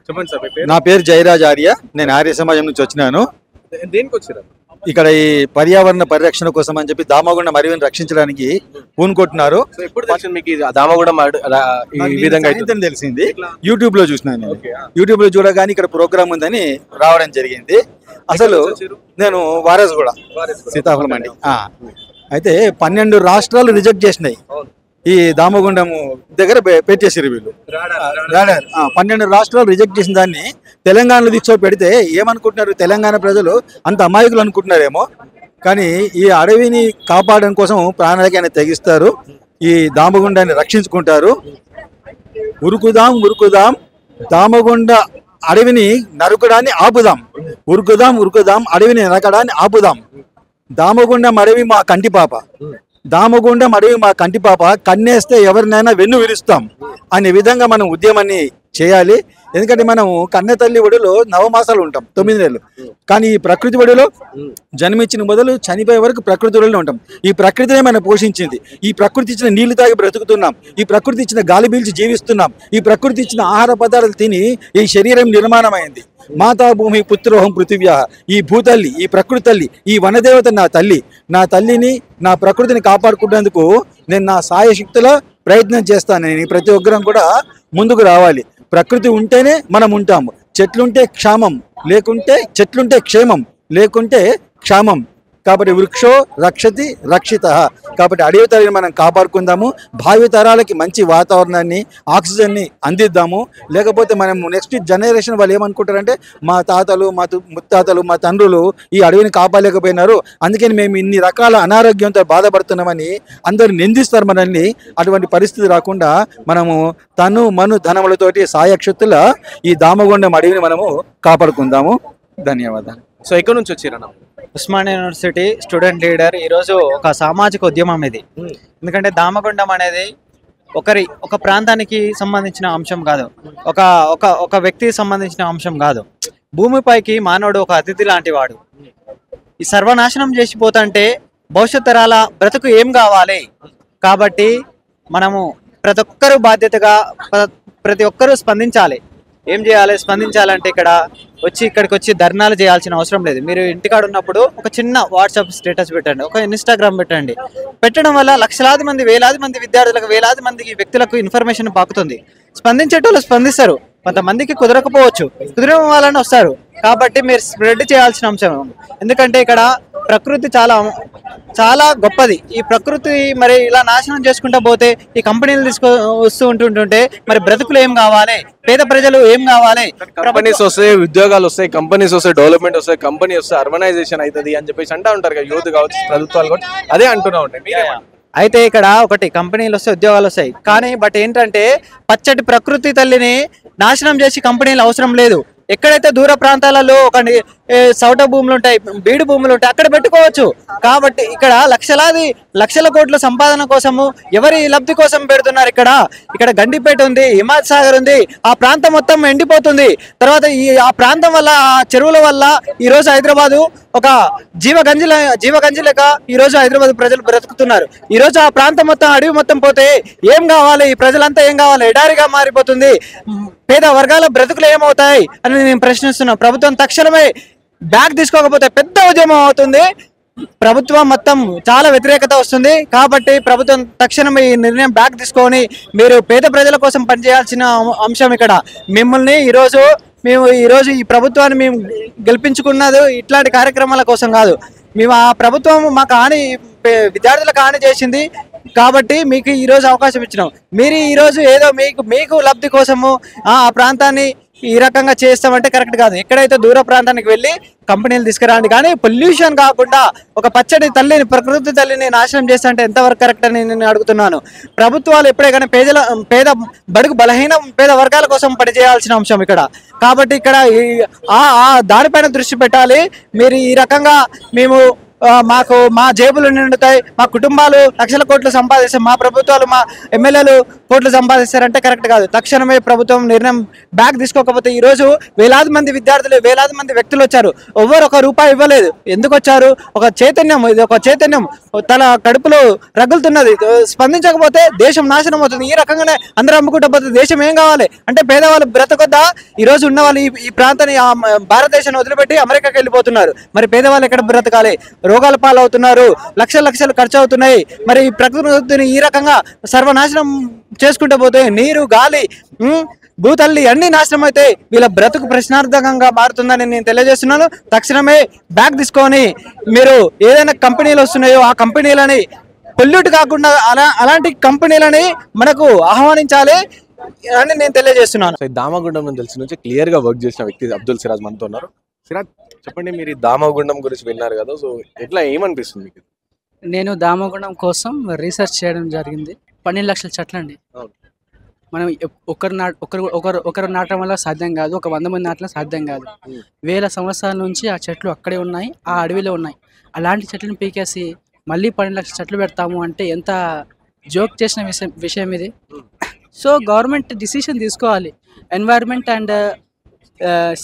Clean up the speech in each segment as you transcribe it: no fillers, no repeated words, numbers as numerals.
చెప్పండి సార్ మీ పేరు? నా పేరు జయరాజ్ ఆర్య. నేను ఆర్య సమాజం నుంచి వచ్చినాను. దేనికి వచ్చారు? ఇక్కడ ఈ పర్యావరణ పరిరక్షణ కోసం అని చెప్పి దామగుండం అడవిని రక్షించడానికి పూనుకుంటున్నారు. ఎప్పుడు తెలిసింది మీకు దామగుండం ఈ విధంగా తెలిసింది, యూట్యూబ్ లో చూసినాను. యూట్యూబ్ లో చూడగానే ఇక్కడ ప్రోగ్రామ్ ఉందని రావడం జరిగింది. అసలు నేను వారసుగూడ సీతాఫలం అండి. అయితే 12 రాష్ట్రాలు రిజెక్ట్ చేసినాయి ఈ దామగుండం దగ్గర పెట్టేసారు వీళ్ళు. 12 రాష్ట్రాలు రిజెక్ట్ చేసిన దాన్ని తెలంగాణలో తీసుకొని పెడితే ఏమనుకుంటున్నారు, తెలంగాణ ప్రజలు అంత అమాయకులు అనుకుంటున్నారేమో, కానీ ఈ అడవిని కాపాడడం కోసం ప్రాణాలకైనా తెగిస్తారు, ఈ దామగుండాన్ని రక్షించుకుంటారు. ఉరుకుదాం ఉరుకుదాం దామగుండ అడవిని నరకడాన్ని ఆపుదాం, ఉరుకుదాం అడవిని నరకడాన్ని ఆపుదాం. దామగుండం అడవి మా కంటి పాప, దామగుండం అడవి మా కంటి పాప, కన్నేస్తే ఎవరినైనా వెన్ను విరుస్తాం అనే విధంగా మనం ఉద్యమాన్ని చేయాలి. ఎందుకంటే మనం కన్నె తల్లి ఒడిలో 9 మాసాలు ఉంటాం, 9 నెలలు. కానీ ఈ ప్రకృతి ఒడిలో జన్మించిన మొదలు చనిపోయే వరకు ప్రకృతి ఒడిలో ఉంటాం. ఈ ప్రకృతినే మనం పోషించింది. ఈ ప్రకృతి ఇచ్చిన నీళ్లు తాగి బ్రతుకుతున్నాం, ఈ ప్రకృతి ఇచ్చిన గాలి పీల్చి జీవిస్తున్నాం, ఈ ప్రకృతి ఇచ్చిన ఆహార పదార్థాలు తిని ఈ శరీరం నిర్మాణమైంది. మాతా భూమి పుత్రోహం పృథివ్యా, ఈ భూతల్లి, ఈ ప్రకృతి తల్లి, ఈ వనదేవత నా తల్లి. నా తల్లిని, నా ప్రకృతిని కాపాడుకునేందుకు నేను నా సాయశక్తిలో ప్రయత్నం చేస్తానని ప్రతి ఒక్కరం కూడా ముందుకు రావాలి. ప్రకృతి ఉంటేనే మనం ఉంటాము. చెట్లుంటే క్షేమం, చెట్లుంటే క్షేమం, లేకుంటే క్షామం. కాబట్టి వృక్షో రక్షతి రక్షిత. కాబట్టి అడవి తల్లిని మనం కాపాడుకుందాము, భావి తరాలకి మంచి వాతావరణాన్ని, ఆక్సిజన్ని అందిద్దాము. లేకపోతే మనం నెక్స్ట్ జనరేషన్ వాళ్ళు ఏమనుకుంటారంటే, మా తాతలు, మా ముత్తాతలు, మా తండ్రులు ఈ అడవిని కాపాడలేకపోయినారు, అందుకని మేము ఇన్ని రకాల అనారోగ్యంతో బాధపడుతున్నామని అందరూ నిందిస్తారు మనల్ని. అటువంటి పరిస్థితి రాకుండా మనము తను మను ధనములతోటి సాయక్షత్తుల ఈ దామగుండం అడవిని మనము కాపాడుకుందాము. ధన్యవాదాలు. సో ఎక్కడి నుంచి వచ్చారన్న? Osmania university student leader. ఈరోజు ఒక సామాజిక ఉద్యమం ఇది. ఎందుకంటే దామగుండం అనేది ఒక ప్రాంతానికి సంబంధించిన అంశం కాదు, ఒక వ్యక్తికి సంబంధించిన అంశం కాదు. భూమిపైకి మానవుడు ఒక అతిథి లాంటి వాడు. ఈ సర్వనాశనం చేసిపోతుంటే భవిష్యత్ తరాల బ్రతుకు ఏం కావాలి? కాబట్టి మనము ప్రతి ఒక్కరూ బాధ్యతగా ప్రతి ఒక్కరూ స్పందించాలి. ఏం చేయాలి? స్పందించాలంటే ఇక్కడికి వచ్చి ధర్నాలు చేయాల్సిన అవసరం లేదు. మీరు ఇంటికాడ ఉన్నప్పుడు ఒక చిన్న వాట్సాప్ స్టేటస్ పెట్టండి, ఒక ఇన్స్టాగ్రామ్ పెట్టడం వల్ల లక్షలాది మంది, వేలాది మంది విద్యార్థులకు, వేలాది మందికి వ్యక్తులకు ఇన్ఫర్మేషన్ పాకుతుంది. స్పందించేటోళ్ళు స్పందిస్తారు, కొంతమందికి కుదరకపోవచ్చు, కుదిరిన వాళ్ళని వస్తారు. కాబట్టి మీరు స్ప్రెడ్ చేయాల్సిన అంశం. ఎందుకంటే ఇక్కడ ప్రకృతి చాలా గొప్పది. ఈ ప్రకృతి మరి ఇలా నాశనం చేసుకుంటా పోతే ఈ కంపెనీలు వస్తూ ఉంటుంటే మరి బ్రతుకులు ఏం కావాలి? పేద ప్రజలు ఏం కావాలి? కంపెనీస్ వస్తాయి, ఉద్యోగాలు వస్తాయి, కంపెనీస్ వస్తాయి, డెవలప్మెంట్ వస్తాయి, కంపెనీ వస్తాయి, అర్బనైజేషన్ అవుతుంది అని చెప్పేసి అంటా ఉంటారు కదా, యూత్ కావచ్చు, ప్రభుత్వాలు కావచ్చు, అదే అంటున్నా ఉంటాయి. అయితే ఇక్కడ ఒకటి కంపెనీలు వస్తాయి, ఉద్యోగాలు వస్తాయి, కానీ బట్ ఏంటంటే పచ్చటి ప్రకృతి తల్లిని నాశనం చేసి కంపెనీలు అవసరం లేదు. ఎక్కడైతే దూర ప్రాంతాలలో ఒక సౌట భూములు ఉంటాయి, బీడు భూములు ఉంటాయి, అక్కడ పెట్టుకోవచ్చు. కాబట్టి ఇక్కడ లక్షల కోట్ల సంపాదన కోసము ఎవరి లబ్ధి కోసం పెడుతున్నారు? ఇక్కడ గండిపేట ఉంది, హిమాయత్ సాగర్ ఉంది, ఆ ప్రాంతం మొత్తం ఎండిపోతుంది. తర్వాత ఆ ప్రాంతం వల్ల, ఆ చెరువుల వల్ల ఈరోజు హైదరాబాదు ఒక జీవగంజి లెక్క ఈరోజు హైదరాబాద్ ప్రజలు బ్రతుకుతున్నారు. ఈరోజు ఆ ప్రాంతం మొత్తం, అడవి మొత్తం పోతే ఏం కావాలి? ఈ ప్రజలంతా ఏం కావాలి? ఎడారిగా మారిపోతుంది. పేద వర్గాల బ్రతుకులు ఏమవుతాయి అని నేను ప్రశ్నిస్తున్నా. ప్రభుత్వం తక్షణమే బ్యాక్ తీసుకోకపోతే పెద్ద ఉద్యమం అవుతుంది. ప్రభుత్వం మొత్తం చాలా వ్యతిరేకత వస్తుంది. కాబట్టి ప్రభుత్వం తక్షణమే ఈ నిర్ణయం బ్యాక్ తీసుకొని మీరు పేద ప్రజల కోసం పనిచేయాల్సిన అంశం. మిమ్మల్ని ఈరోజు ఈ ప్రభుత్వాన్ని మేము గెలిపించుకున్నది ఇట్లాంటి కార్యక్రమాల కోసం కాదు. మేము ఆ ప్రభుత్వం మాకు విద్యార్థులకు హాని చేసింది కాబట్టి మీకు ఈరోజు అవకాశం ఇచ్చినాం. మీరు ఈరోజు ఏదో మీకు లబ్ధి కోసము ఆ ప్రాంతాన్ని ఈ రకంగా చేస్తామంటే కరెక్ట్ కాదు. ఎక్కడైతే దూర ప్రాంతానికి వెళ్ళి కంపెనీలు తీసుకురాండి, కానీ పొల్యూషన్ కాకుండా ఒక పచ్చడి తల్లిని, ప్రకృతి తల్లిని నాశనం చేస్తా అంటే ఎంతవరకు కరెక్ట్ అని నేను అడుగుతున్నాను. ప్రభుత్వాలు ఎప్పుడైనా పేద బడుగు బలహీన పేద వర్గాల కోసం పనిచేయాల్సిన అంశం కాబట్టి దానిపైన దృష్టి పెట్టాలి. మీరు ఈ రకంగా మేము మాకు మా జేబులు నిండుతాయి, మా కుటుంబాలు లక్షల కోట్లు సంపాదిస్తాయి, మా ప్రభుత్వాలు మా ఎమ్మెల్యేలు కోట్లు సంపాదిస్తారంటే కరెక్ట్ కాదు. తక్షణమే ప్రభుత్వం నిర్ణయం బ్యాక్ తీసుకోకపోతే ఈరోజు వేలాది మంది విద్యార్థులు, వేలాది మంది వ్యక్తులు వచ్చారు, ఎవ్వరు ఒక రూపాయి ఇవ్వలేదు. ఎందుకు వచ్చారు? ఒక చైతన్యం, ఇది ఒక చైతన్యం తన కడుపులో రగులుతున్నది. స్పందించకపోతే దేశం నాశనం అవుతుంది. ఈ రకంగానే అందరూ అమ్ముకుంటూ పోతే దేశం ఏం కావాలి అంటే పేదవాళ్ళు బ్రతకొద్దా? ఈ రోజు ఉన్న వాళ్ళు ఈ ప్రాంతాన్ని భారతదేశాన్ని వదిలిపెట్టి అమెరికాకి వెళ్ళిపోతున్నారు. మరి పేదవాళ్ళు ఎక్కడ బ్రతకాలి? రోగాల పాలవుతున్నారు, లక్షలు ఖర్చు అవుతున్నాయి. మరి ఈ ప్రకృతిని ఈ రకంగా సర్వనాశనం చేసుకుంటూ పోతే నీరు, గాలి, భూతల్లి అన్ని నాశనం అయితే వీళ్ళ బ్రతుకు ప్రశ్నార్థకంగా మారుతుందని నేను తెలియజేస్తున్నాను. తక్షణమే బ్యాక్ తీసుకొని మీరు ఏదైనా కంపెనీలు వస్తున్నాయో ఆ కంపెనీలని పొల్యూట్ కాకుండా అలాంటి కంపెనీలని మనకు ఆహ్వానించాలి అని నేను తెలియజేస్తున్నాను. దామగుండం తెలిసి నుంచి క్లియర్ గా వర్క్ చేసిన వ్యక్తి అబ్దుల్ సిరాజ్ మనతో ఉన్నారు. సిరాజ్ చెప్పండి, మీరు ఈ దామగుండం గురించి విన్నారు కదా, సో ఎట్లా ఏమనిపిస్తుంది మీకు? నేను దామగుండం కోసం రీసెర్చ్ చేయడం జరిగింది. 12 లక్షల చెట్లు అండి. మనం ఒకరు నాటడం వల్ల సాధ్యం కాదు, ఒక 100 మంది నాటడం సాధ్యం కాదు. వేల సంవత్సరాల నుంచి ఆ చెట్లు అక్కడే ఉన్నాయి, ఆ అడవిలో ఉన్నాయి. అలాంటి చెట్లను పీకేసి మళ్ళీ 12 లక్షల చెట్లు పెడతాము అంటే ఎంత జోక్ చేసిన విషయం ఇది. సో గవర్నమెంట్ డిసిషన్ తీసుకోవాలి. ఎన్వైర్న్మెంట్ అండ్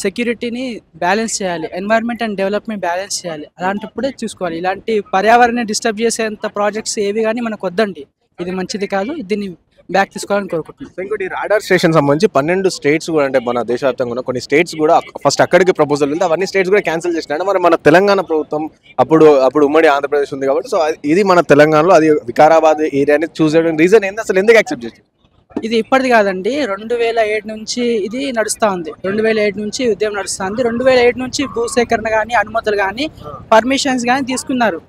సెక్యూరిటీని బ్యాలెన్స్ చేయాలి, ఎన్వైర్న్మెంట్ అండ్ డెవలప్మెంట్ బ్యాలెన్స్ చేయాలి. అలాంటప్పుడే చూసుకోవాలి. ఇలాంటి పర్యావరణాన్ని డిస్టర్బ్ చేసేంత ప్రాజెక్ట్స్ ఏవి కానీ మనకు వద్దండి. ఇది మంచిది కాదు, దీన్ని బ్యాక్ తీసుకోవాలని కోరుకుంటున్నాను. ఇంకోటి రాడార్ స్టేషన్ సంబంధించి 12 స్టేట్స్ కూడా, అంటే మన దేశవ్యాప్తంగా ఉన్న కొన్ని స్టేట్స్ కూడా ఫస్ట్ అక్కడికి ప్రపోజల్ ఉంది, అవన్నీ స్టేట్స్ కూడా క్యాన్సిల్ చేసినాయి. మరి మన తెలంగాణ ప్రభుత్వం అప్పుడు ఉమ్మడి ఆంధ్రప్రదేశ్ ఉంది కాబట్టి, సో ఇది మన తెలంగాణలో అది వికారాబాద్ ఏరియాని చూస్ చేయడం రీజన్ ఏంది, అసలు ఎందుకు యాక్సెప్ట్ చేసి? ఇది ఇప్పటిది కాదండి, 2007 నుంచి ఇది నడుస్తూ ఉంది. 2007 నుంచి ఉద్యమం నడుస్తూ ఉంది. 2007 నుంచి భూసేకరణ కానీ, అనుమతులు కానీ, పర్మిషన్స్ కానీ తీసుకున్నారు.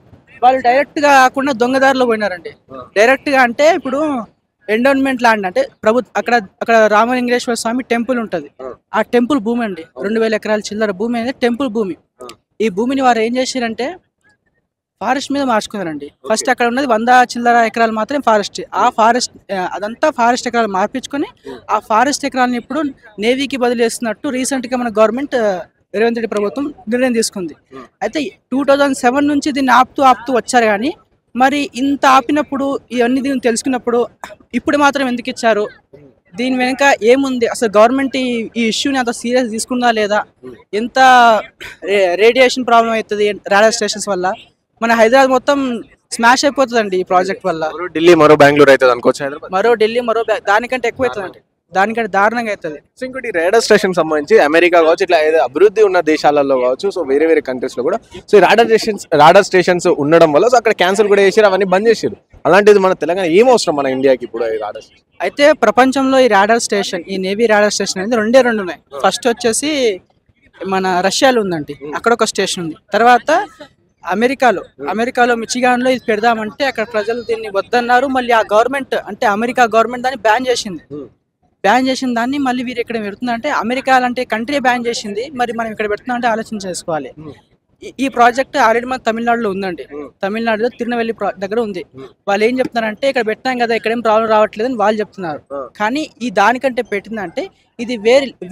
వాళ్ళు డైరెక్ట్గా కాకుండా దొంగదారిలో పోయినారండి. డైరెక్ట్గా అంటే ఇప్పుడు ఎండోన్మెంట్ ల్యాండ్ అంటే అక్కడ రామలింగేశ్వర స్వామి టెంపుల్ ఉంటుంది. ఆ టెంపుల్ భూమి అండి, 2000 ఎకరాల చిల్లర భూమి అనేది టెంపుల్ భూమి. ఈ భూమిని వారు ఏం చేశారంటే ఫారెస్ట్ మీద మార్చుకున్నారండి. ఫస్ట్ అక్కడ ఉన్నది 100 చిల్లర ఎకరాలు మాత్రమే ఫారెస్ట్. ఆ ఫారెస్ట్ అదంతా ఫారెస్ట్ ఎకరాలు మార్పించుకొని ఆ ఫారెస్ట్ ఎకరాలను ఇప్పుడు నేవీకి బదిలేస్తున్నట్టు రీసెంట్గా మన గవర్నమెంట్ రేవంత్ రెడ్డి ప్రభుత్వం నిర్ణయం తీసుకుంది. అయితే 2007 నుంచి దీన్ని ఆపుతూ వచ్చారు. కానీ మరి ఇంత ఆపినప్పుడు ఇవన్నీ దీన్ని తెలుసుకున్నప్పుడు ఇప్పుడు మాత్రం ఎందుకు ఇచ్చారు? దీని వెనుక ఏముంది? అసలు గవర్నమెంట్ ఈ ఇష్యూని అంత సీరియస్ తీసుకుందా లేదా? ఎంత రేడియేషన్ ప్రాబ్లం అవుతుంది రాడార్ స్టేషన్స్ వల్ల? మన హైదరాబాద్ మొత్తం స్మాష్ అయిపోతుందండి ఈ ప్రాజెక్ట్ వల్ల. ఢిల్లీ మరో బెంగళూరు అవుతుంది అనుకోవచ్చు, మరో ఢిల్లీ దానికంటే ఎక్కువ అవుతుందండి, దానికంటే దారుణంగా అవుతుంది. సో ఇంకోటి రాడార్ స్టేషన్ సంబంధించి అమెరికా కావచ్చు, ఇట్లా ఏదో అభివృద్ధి ఉన్న దేశాలలో కావచ్చు, సో వేరే కంట్రీస్ లో కూడా సో రాడార్ స్టేషన్స్ ఉండడం వల్ల సో అక్కడ క్యాన్సిల్ కూడా చేశారు, అవన్నీ బంద్ చేశారు. అలాంటిది మన తెలంగాణ ఏం అవసరం మన ఇండియాకి ఇప్పుడు ఈ రాడార్ స్టేషన్? అయితే ప్రపంచంలో ఈ రాడార్ స్టేషన్, ఈ నేవీ రాడార్ స్టేషన్ అనేది రెండు ఉన్నాయి. ఫస్ట్ వచ్చేసి మన రష్యాలో ఉందండి, అక్కడ ఒక స్టేషన్ ఉంది. తర్వాత అమెరికాలో మిచిగాన్లో ఇది పెడదామంటే అక్కడ ప్రజలు దీన్ని వద్దన్నారు. మళ్ళీ ఆ గవర్నమెంట్ అంటే అమెరికా గవర్నమెంట్ దాన్ని బ్యాన్ చేసిన దాన్ని మళ్ళీ వీరు ఇక్కడ పెడుతున్నా అంటే అమెరికా లాంటి కంట్రీ బ్యాన్ చేసింది, మరి మనం ఇక్కడ పెడుతున్నా అంటే ఆలోచన చేసుకోవాలి. ఈ ప్రాజెక్ట్ ఆల్రెడీ మన తమిళనాడులో ఉందండి. తమిళనాడులో తిరునెల్వేలి దగ్గర ఉంది. వాళ్ళు ఏం చెప్తున్నారంటే ఇక్కడ పెట్టినాం కదా, ఇక్కడేం ప్రాబ్లం రావట్లేదు అని వాళ్ళు చెప్తున్నారు. కానీ ఈ దానికంటే పెట్టిందంటే ఇది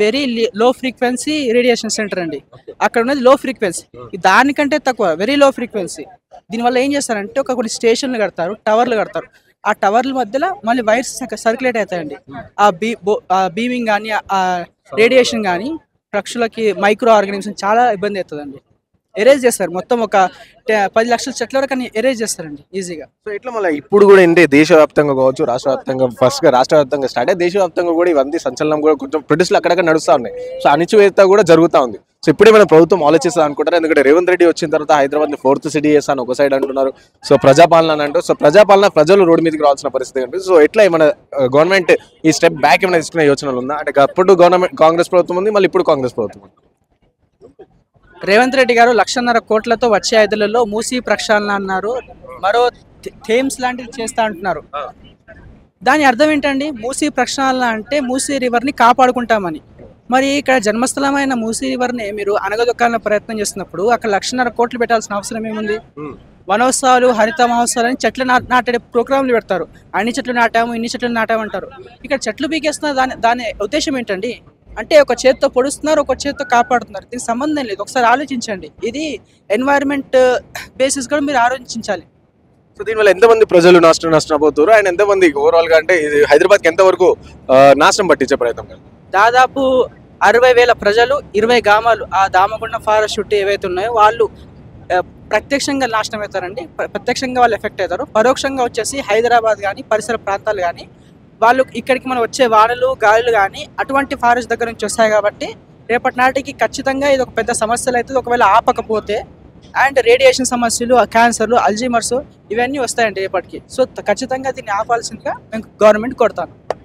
very low frequency radiation centre అండి. అక్కడ ఉన్నది లో ఫ్రీక్వెన్సీ, దానికంటే తక్కువ వెరీ లో ఫ్రీక్వెన్సీ. దీనివల్ల ఏం చేస్తారంటే కొన్ని స్టేషన్లు కడతారు, టవర్లు కడతారు. ఆ టవర్ల మధ్యలో మళ్ళీ వైర్స్ సర్క్యులేట్ అవుతాయండి. ఆ బీమింగ్ కానీ, ఆ రేడియేషన్ కానీ పక్షులకి, మైక్రో ఆర్గానిజం చాలా ఇబ్బంది అవుతుందండి. ఎరేజ్ చేస్తారు మొత్తం, ఒక 10 లక్షల చెట్ల వరకు ఎరేజ్ చేస్తారండి ఈజీగా. సో ఇట్లా మళ్ళీ ఇప్పుడు కూడా ఏంటి దేశవ్యాప్తంగా కావచ్చు, రాష్ట్ర వ్యాప్తంగా, ఫస్ట్ గా రాష్ట్ర వ్యాప్తంగా స్టార్ట్ అయ్యి దేశవ్యాప్తంగా కూడా ఇవన్నీ సంచలనం కూడా కొంచెం ప్రొడ్యూస్లు అక్కడక్కడ నడుస్తూ ఉన్నాయి. సో అణిచివేత కూడా జరుగుతూ ఉంది. సో ఇప్పుడే మన ప్రభుత్వం ఆలోచిస్తా అనుకుంటారు, ఎందుకంటే రేవంత్ రెడ్డి వచ్చిన తర్వాత హైదరాబాద్ ని 4th సిటీ చేస్తాను ఒక సైడ్ అంటున్నారు. సో ప్రజాపాలన అంటూ, సో ప్రజాపాలన ప్రజలు రోడ్డు మీదకి రావాల్సిన పరిస్థితి ఉంటుంది. సో ఎట్లా మన గవర్నమెంట్ ఈ స్టెప్ బ్యాక్ ఏమైనా తీసుకునే యోచనలు ఉందా? అంటే అప్పుడు కాంగ్రెస్ ప్రభుత్వం ఉంది, మళ్ళీ ఇప్పుడు కాంగ్రెస్ ప్రభుత్వం ఉంది. రేవంత్ రెడ్డి గారు 1.5 కోట్లతో వచ్చే 5 నెలల్లో మూసీ ప్రక్షాళన అన్నారు, మరో థేమ్స్ లాంటిది చేస్తా అంటున్నారు. దాని అర్థం ఏంటండి? మూసీ ప్రక్షాళన అంటే మూసీ రివర్ని కాపాడుకుంటామని. మరి ఇక్కడ జన్మస్థలమైన మూసీ రివర్ని మీరు అనగదొక్కాలన్న ప్రయత్నం చేస్తున్నప్పుడు అక్కడ 1.5 కోట్లు పెట్టాల్సిన అవసరం ఏముంది? వనోత్సవాలు, హరిత మహోత్సవాలు అని చెట్లు నాటే ప్రోగ్రాంలు పెడతారు. అన్ని చెట్లు నాటాము, ఇన్ని చెట్లు నాటామంటారు. ఇక్కడ చెట్లు పీకేస్తున్న దాని ఉద్దేశం ఏంటండి? అంటే ఒక చేత్తో పొడుస్తున్నారు, ఒక చేత్తో కాపాడుతున్నారు. దీనికి సంబంధం లేదు. ఒకసారి ఆలోచించండి. ఇది ఎన్వైరన్మెంట్ బేసిస్ కూడా మీరు ఆలోచించాలి. సో దీనివల్ల ఎంతమంది ప్రజలు నష్టపోతారు అండ్ ఎంతమంది ఓవరాల్ గా అంటే ఇది హైదరాబాద్కి ఎంతవరకు నాశనం పట్టించే ప్రయత్నం చేస్తారు? దాదాపు 60,000 ప్రజలు, 20 గ్రామాలు, ఆ దామగుండం ఫారెస్ట్ చుట్టూ ఏవైతే ఉన్నాయో వాళ్ళు ప్రత్యక్షంగా నాశనం అవుతారండి. ప్రత్యక్షంగా వాళ్ళు ఎఫెక్ట్ అవుతారు. పరోక్షంగా వచ్చేసి హైదరాబాద్ కానీ పరిసర ప్రాంతాలు కానీ వాళ్ళు ఇక్కడికి మనం వచ్చే వానలు గాలులు కానీ అటువంటి ఫారెస్ట్ దగ్గర నుంచి వస్తాయి కాబట్టి రేపటి నాటికి ఖచ్చితంగా ఇది ఒక పెద్ద సమస్యలు అవుతుంది. ఒకవేళ ఆపకపోతే అండ్ రేడియేషన్ సమస్యలు, క్యాన్సర్లు, అల్జీమర్స్ ఇవన్నీ వస్తాయండి రేపటికి. సో ఖచ్చితంగా దీన్ని ఆపాల్సిందిగా మేము గవర్నమెంట్ కోరుతాను.